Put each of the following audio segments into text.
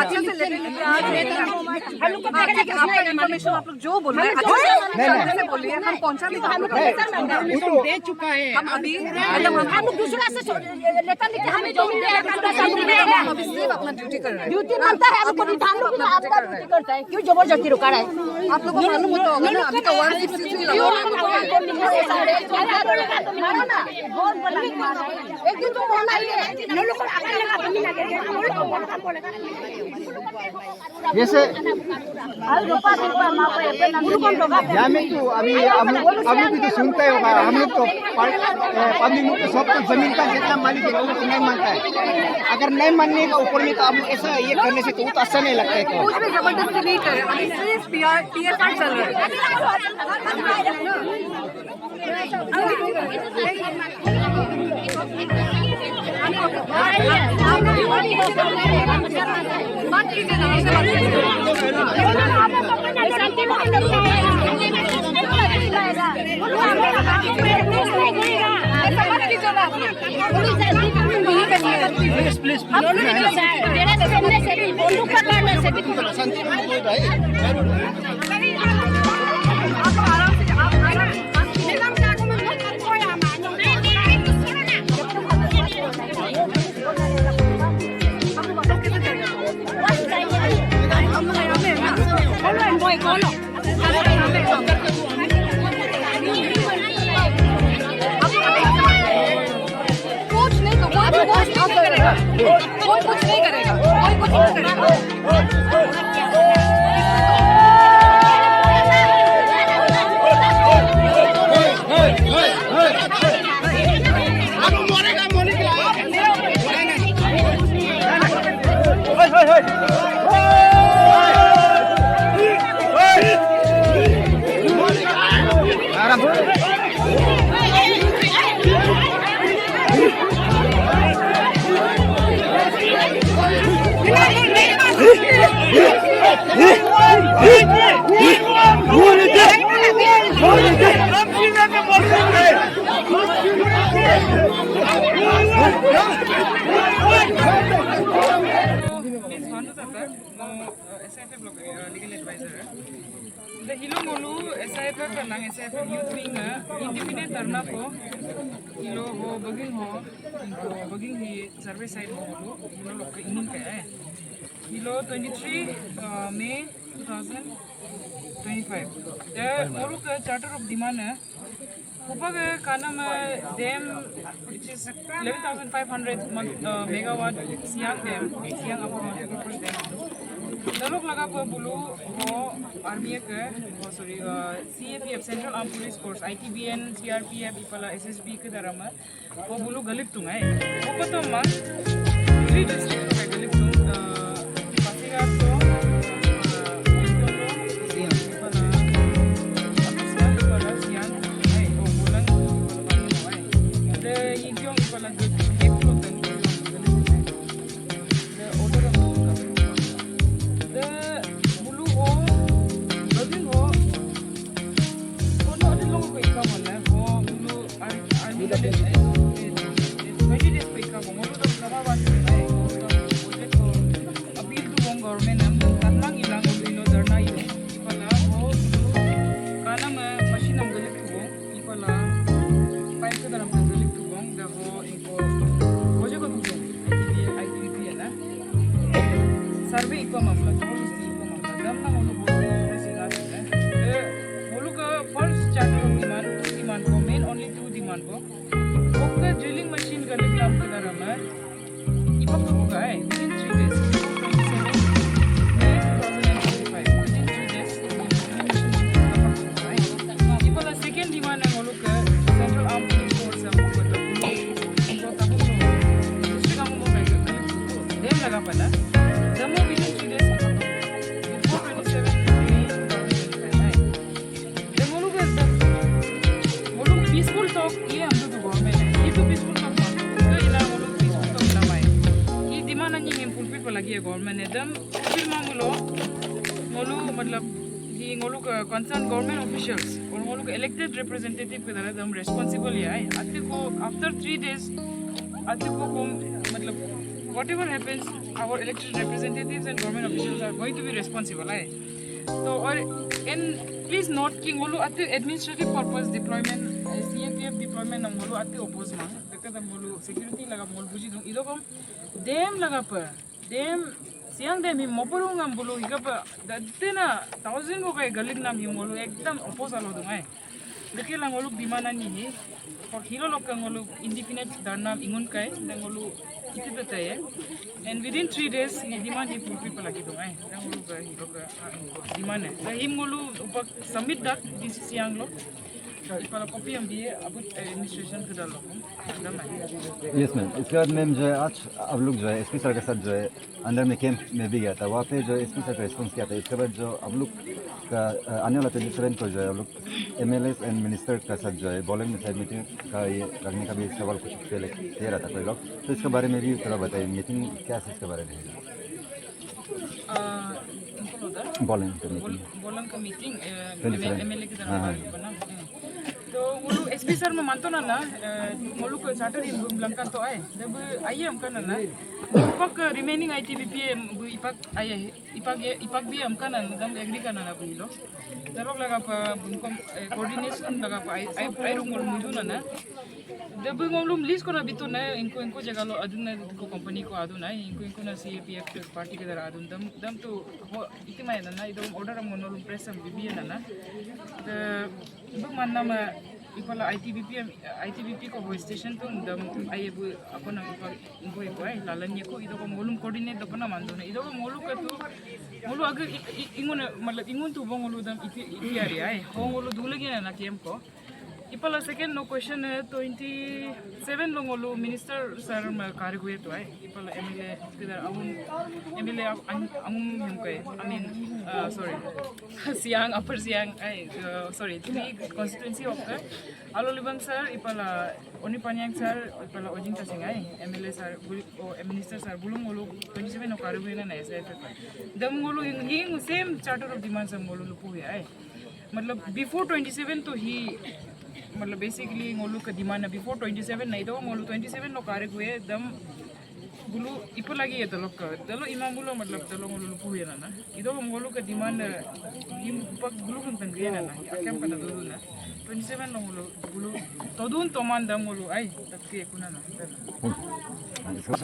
अच्छे से लेते इन्फॉर्मेशन आप लोग जो बोल रहे हैं अच्छे से बोलिए, हम पहुंचा नहीं दे चुका है। हम अभी हम लोग दूसरा से लेटर लिख के हमें जमीन दे हम अभी सिर्फ अपना ड्यूटी कर रहे हैं। ड्यूटी बनता है, हमको विधान लोग आपका ड्यूटी करता है, क्यों जबरदस्ती रोका रहा है? आप लोगों को मालूम होता होगा ना, अभी तो 163 लगा हुआ है। एक दिन तो होना ही है, लोग को आगे लगा कमी लगेगा, जैसे यहाँ में तो अभी हम लोग भी तो सुनते होगा, हम लोग तो पब्लिक लोग तो सब कुछ जमीन का जितना मालिक है वो तो नहीं मानता है। अगर नहीं मानने का ऊपर में तो आप ऐसा ये करने से तो वो तो अच्छा नहीं लगता है। तो कुछ भी जबरदस्ती नहीं करे, अभी सिर्फ PSR चल रहा है। बात कीजिए ना, हमसे बात कीजिए। प्लीज कोई कुछ नहीं करेगा, कोई कुछ नहीं करेगा। सर्वे side Kilo 23 May 2025. The Uruk Charter of Demand Upag Kanam Dam, which is 11,500 megawatt Siang Dam, Siang Upper Dam. Dalok Laga Bulu Army CAPF Central Armed Police Force ITBN CRPF Ipala SSB Kedarama Bulu Galip Tungai. Upatoma 3 districts of Galip Tung drilling machine ka naglam ka na naman ipapagawa within 3 days. Ipala second demand ng ulo ka Central Armed Police Force ang mga tapos mo gusto ka mo kay dem laga pala damo within 3 days before 27 May 2025. Dem ulo ka peaceful talk iya ang to government peaceful talk तो इला बोलो peaceful talk lamai ये demand नहीं है fulfil को लगी है government ने दम फिर मामलो मोलू मतलब ये मोलू कंसर्न गवर्नमेंट ऑफिशियल्स और मोलू इलेक्टेड रिप्रेजेंटेटिव के तरह दम रिस्पांसिबल है आते को आफ्टर 3 days आते को मतलब whatever happens, our elected representatives and government officials are going to be responsible. So, or and please note कि ngolu ati administrative purpose deployment, CAPF deployment ngolu ati oppose ma. Because ngolu security laga ngolu buji dong. Ido kom dem laga per dem siang dem hi mopuru ngam bolu higa pa datte na 1000 ko kai galit nam hi ngolu ekdam oppose alo dong ai. Dekhe lang ngolu dimana ni hi. For hero log ngolu indefinite darnam ingun kai ngolu kiti betaye. And within 3 days, he demand he fulfill lagi dong ai. Ngolu ka hero ka demand hai. So him ngolu upak submit that this siang lo. Ipala copy हम दिए अब administration के डालो yes ma'am. इसके बाद ma'am जो है आज आप लोग जो है एसपी सर के साथ जो है अंदर में कैंप में भी गया था, वहाँ पे जो एसपी सर का रिस्पॉन्स किया था। इसके बाद जो आप लोग का आने वाला 27 को जो है आप लोग MLAs एंड मिनिस्टर के साथ जो है बॉलिंग में साइड मीटिंग का ये रखने का भी सवाल कुछ पहले दे रहा था कोई लोग, तो इसके बारे में भी थोड़ा बताइए। मीटिंग क्या है इसके बारे में? बॉलिंग का मीटिंग MLA की तरफ बना तो वो एसपी सर में मानतो ना मोलू को चार्टर ही लंका तो आए जब आइए हम करना ना इपक रिमेनिंग ITBP इपक आइए इपक भी हम करना दम एग्री करना ना बुझ लो जरूर लगा उनको कोऑर्डिनेशन लगा आई रूम मुझे ना जब ngolum list ko na bito na inko jaga lo adun na ko company ko adun na inko na CAPF party ke dara adun dam to itimay na idom order am ngolum press am bibiya na bug manna ma ipala ITBP ko voice station to dam aye bu apona inko ai lalan ye ko ido ko ngolum coordinate dapana mando na ido ko ngolu ka to ngolu agar ingon matlab ingon to ngolu dam iti ari ai ngolu dulagi na kem ko Ipala second no question 27 longolu minister sir कार्य हुए तो है ipala MLA किधर MLA हम कहे I mean sorry Siang upper Siang sorry three constituency of the Alolibang sir ipala Onipanyang sir ipala Ojing Tasing MLA sir minister sir bulung ngolu 27 no कार्य हुए ना SIF दम ngolu yung same charter of demands हम ngolu lupu है मतलब before 27 तो ही मतलब basically ngolu का डिमांड है बिफोर 27 नहीं तो ngolu 27 नो कार्य हुए दम बुलु इपो लगी है तो लोग का दलो इमाम बुलो मतलब दलो ngolu lupu है ना इधर ngolu का डिमांड ये पक blue kan tanggihan na akem kana dulu na 27 no ngolu blue तो दून तो मान दम ngolu आई तब के कुना ना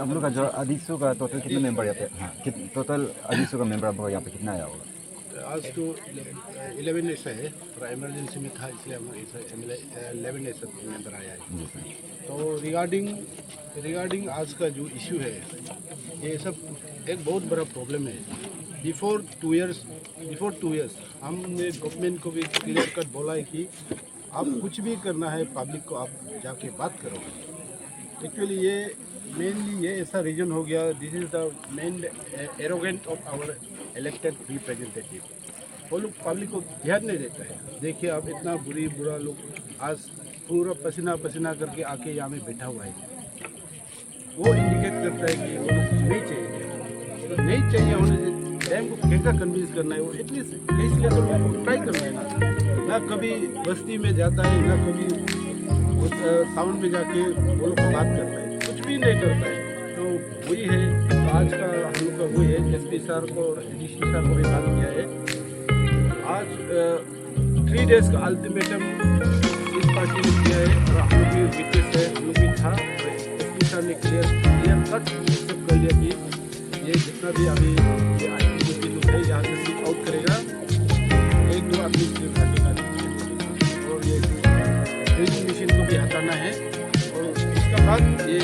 हम लोग का जो अधिसु का टोटल कितने मेंबर यहाँ पे? हाँ टोटल अधिसु का मेंबर अब यहाँ पे कितना आया होगा? आज तो 11 ऐसा है और इमरजेंसी में था इसलिए हम 11 ऐसा मेंबर आया है। तो रिगार्डिंग आज का जो इशू है ये सब एक बहुत बड़ा प्रॉब्लम है। बिफोर 2 इयर्स हमने गवर्नमेंट को भी क्लियर कट बोला है कि आप कुछ भी करना है पब्लिक को आप जाके बात करो। एक्चुअली ये मेनली ये ऐसा रीजन हो गया, this is the main arrogant of our elected representative. वो लोग पब्लिक को ध्यान नहीं देता है। देखिए अब इतना बुरा लोग आज पूरा पसीना करके आके यहाँ में बैठा हुआ है, वो इंडिकेट करता है कि वो लोग कुछ नहीं चाहिए। तो नहीं चाहिए होने से टाइम को कैसा कन्विंस करना है, वो एटलीस्ट इस लेवल में ट्राई करना है ना कभी बस्ती में जाता है ना कभी टाउन में जाके वो लोग बात करता है, कुछ भी नहीं करता है। तो वही है तो आज का हम लोग का वही है एसपी सर को और डीसी सर को भी बात किया है। आज 3 डेज का अल्टीमेटम इस पार्टी ने किया है और हम लोग भी विटनेस है, हम लोग भी था। एसपी सर ने क्लियर कट एक्सेप्ट कर लिया कि ये जितना भी अभी ये ITBP लोग है यहाँ से सीट आउट करेगा, 1-2 आदमी सीट हटेगा और ये ड्रिलिंग मशीन को भी हटाना है। और उसके बाद ये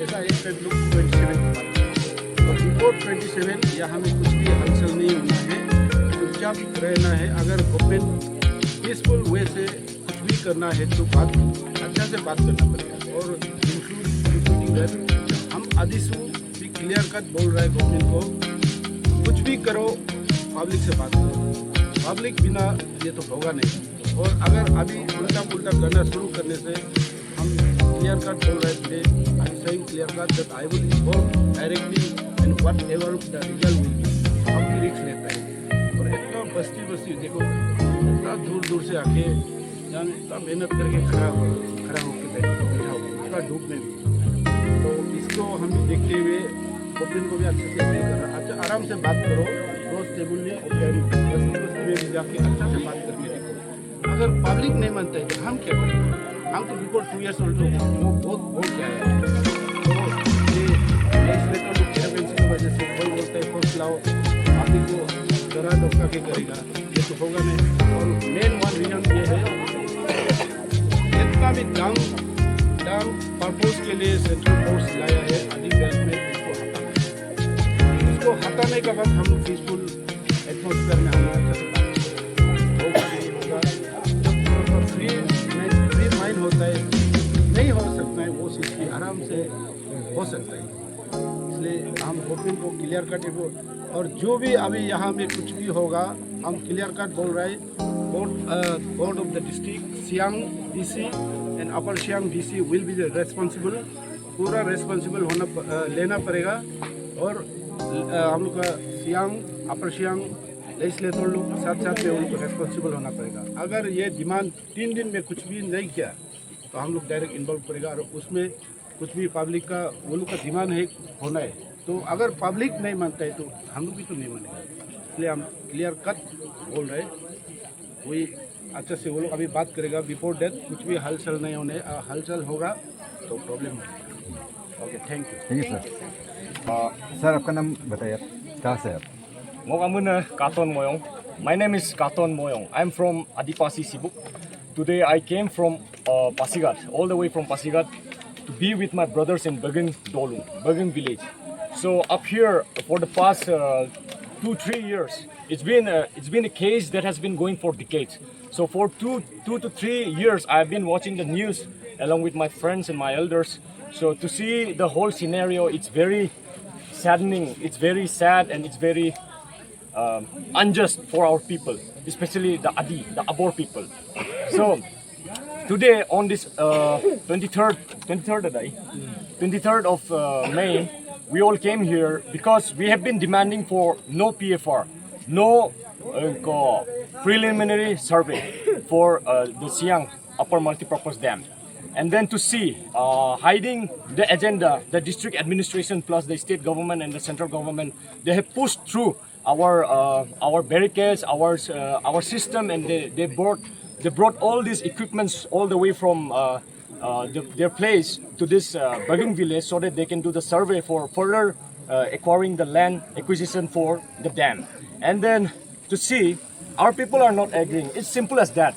ऐसा एक लोग 27 और बिफोर 27 यहाँ में कुछ भी हलचल नहीं होना है, चुपचाप रहना है। अगर गवर्नमेंट पीसफुल वे से कुछ भी करना है तो बात अच्छा से बात करना पड़ेगा। और इंक्लूडिंग हम अधिसु भी क्लियर कट बोल रहा है गवर्नमेंट को, कुछ भी करो पब्लिक से बात करो, पब्लिक बिना ये तो होगा नहीं। और अगर अभी उल्टा पुल्टा करना शुरू करने से हम क्लियर कट बोल रहे थे, I saying clear cut that I will involve directly in whatever the result will be. हम भी रिस्क लेते हैं और इतना बस्ती देखो इतना दूर से आके यहाँ इतना मेहनत करके खड़ा होकर बैठा हो इतना धूप में भी तो इसको हम देखते हुए गवर्नमेंट को भी अच्छे से अपील कर रहा है, अच्छा आराम से बात करो, रोज टेबल में बस्ती में भी जाके अच्छा से बात करके देखो। अगर पब्लिक नहीं मानता है तो हम क्या करें? हम तो बिफोर 2 years old वो बहुत क्या है, तो ये लेजिस्लेटर लोग इलेवेंसी की वजह से कोई बोलता है फोर्स लाओ, पब्लिक को डरा धोखा के करेगा, ये तो होगा नहीं। और मेन वन रीजन ये है, जितना भी डाउन पर्पज के लिए सेंट्रल फोर्स लाया है आदि बेल्ट में, उसको हटाने के बाद हम लोग पीसफुल एटमोसफेयर में हम अच्छा से बात फ्री माइंड होता है, नहीं हो सकता है वो चीज़ की आराम से हो सकता है। इसलिए हम गवर्नमेंट को क्लियर कट को, और जो भी अभी यहाँ में कुछ भी होगा हम क्लियर कट बोल रहे हैं, board of the district Siang DC and upper Siang DC will be the responsible, पूरा रेस्पॉन्सिबल होना लेना पड़ेगा। और हम लोग का सियांग अपर सियांग लेजिस्लेटर लोग साथ साथ में उनको रेस्पॉन्सिबल होना पड़ेगा। अगर ये डिमांड 3 दिन में कुछ भी नहीं किया तो हम लोग डायरेक्ट इन्वॉल्व करेगा, और उसमें कुछ भी पब्लिक का वो लोग का डिमांड है होना है, तो अगर पब्लिक नहीं मानता है तो हम लोग भी तो नहीं मानेगा। इसलिए हम क्लियर कट बोल रहे हैं, वही अच्छा से वो लोग अभी बात करेगा, बिफोर डेट कुछ भी हलचल नहीं होने, हलचल होगा तो प्रॉब्लम होगा। Okay, thank you. सर आपका नाम बताइए, कहाँ से आप? Katon Moyong. My name is Katon Moyong. I'm from Adipasi Sibuk. Today I came from Pasigat, all the way from Pasigat, to be with my brothers in Bagan Dolung, Bagan village. So up here for the past 2-3 years, it's been a case that has been going for decades. So for two to 3 years, I've been watching the news along with my friends and my elders. So to see the whole scenario, it's very saddening, it's very sad, and it's very unjust for our people, especially the Adi, the Abor people. So today on this 23rd of May, we all came here because we have been demanding for no PFR, no preliminary survey for the Siang Upper Multipurpose Dam. And then to see hiding the agenda, the district administration plus the state government and the central government, they have pushed through our barricades, our system, and they brought all these equipments all the way from their place to this Bagang village so that they can do the survey for further acquiring the land acquisition for the dam. And then to see our people are not agreeing. It's simple as that.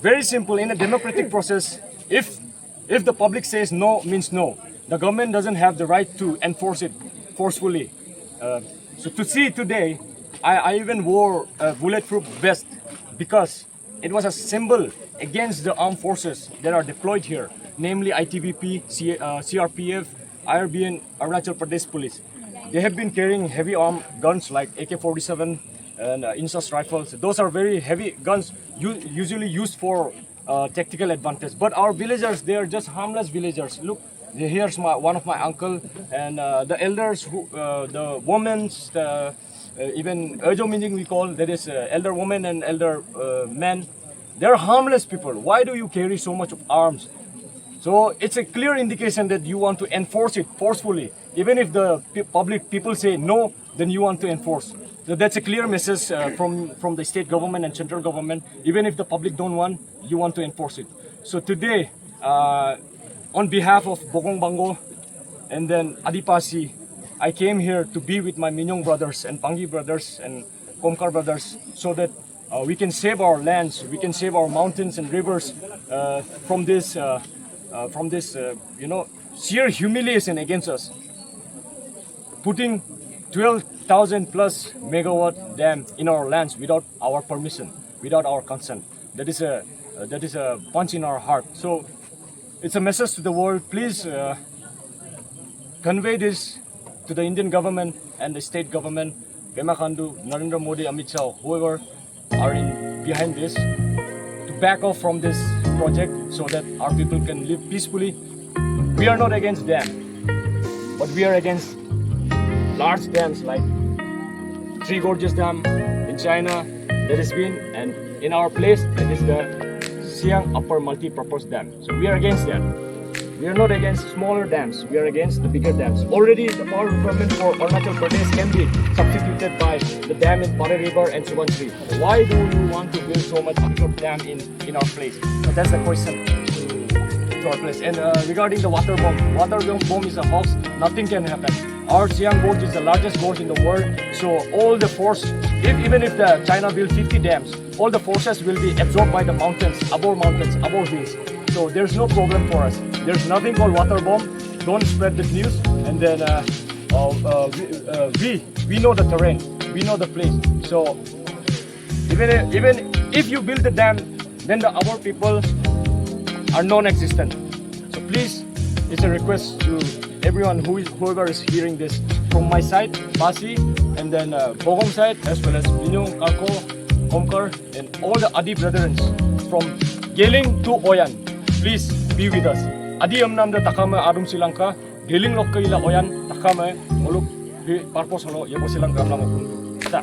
Very simple. In a democratic process, if the public says no means no, the government doesn't have the right to enforce it forcefully. So to see today, I even wore a bulletproof vest because it was a symbol against the armed forces that are deployed here, namely ITBP, CRPF, IRB and Arunachal Pradesh Police. They have been carrying heavy armed guns like AK-47 and Insas rifles. Those are very heavy guns usually used for tactical advantage. But our villagers, they are just harmless villagers. Look, here's one of my uncle and the elders, the women, even Ejo Minjing we call, that is elder women and elder men. They're harmless people. Why do you carry so much of arms? So it's a clear indication that you want to enforce it forcefully. Even if the public people say no, then you want to enforce. So that's a clear message from the state government and central government. Even if the public don't want, you want to enforce it. So today, on behalf of Bogong Bango and then Adipasi, I came here to be with my Minyong brothers and Pangi brothers and Komkar brothers so that we can save our lands, we can save our mountains and rivers from this sheer humiliation against us. Putting 12,000 plus megawatt dam in our lands without our permission, without our consent. That is a punch in our heart. So it's a message to the world. Please convey this to the Indian government and the state government, Pema Khandu, Narendra Modi, Amit Shah, whoever are behind this, to back off from this project so that our people can live peacefully. We are not against dam, but we are against large dams like Three Gorges Dam in China that has been, and in our place that is the Siang Upper Multi-Purpose Dam. So we are against that. We are not against smaller dams. We are against the bigger dams. Already, the power requirement for Arunachal Pradesh can be substituted by the dam in Pare River and Subansiri. Why do you want to build so much bigger dam in our place? So that's the question to our place. And regarding the water bomb is a hoax. Nothing can happen. Our Siang Gorge is the largest gorge in the world. So all the force, even if the China build 50 dams, all the forces will be absorbed by the mountains, above hills. So there's no problem for us. There's nothing called water bomb. Don't spread the news. And then we know the terrain. We know the place. So even if you build the dam, then our people are non-existent. So please, it's a request to everyone whoever is hearing this from my side, Pasi, and then Bogom side, as well as Binyong, Kalko, Komkar, and all the Adi brethren from Geling to Oyan. Please be with us. Adi amnam da takame Adum Silanka, Geling lokkaila Oyan takame oluk di parpos holo yebo Silanka amnam. Ta,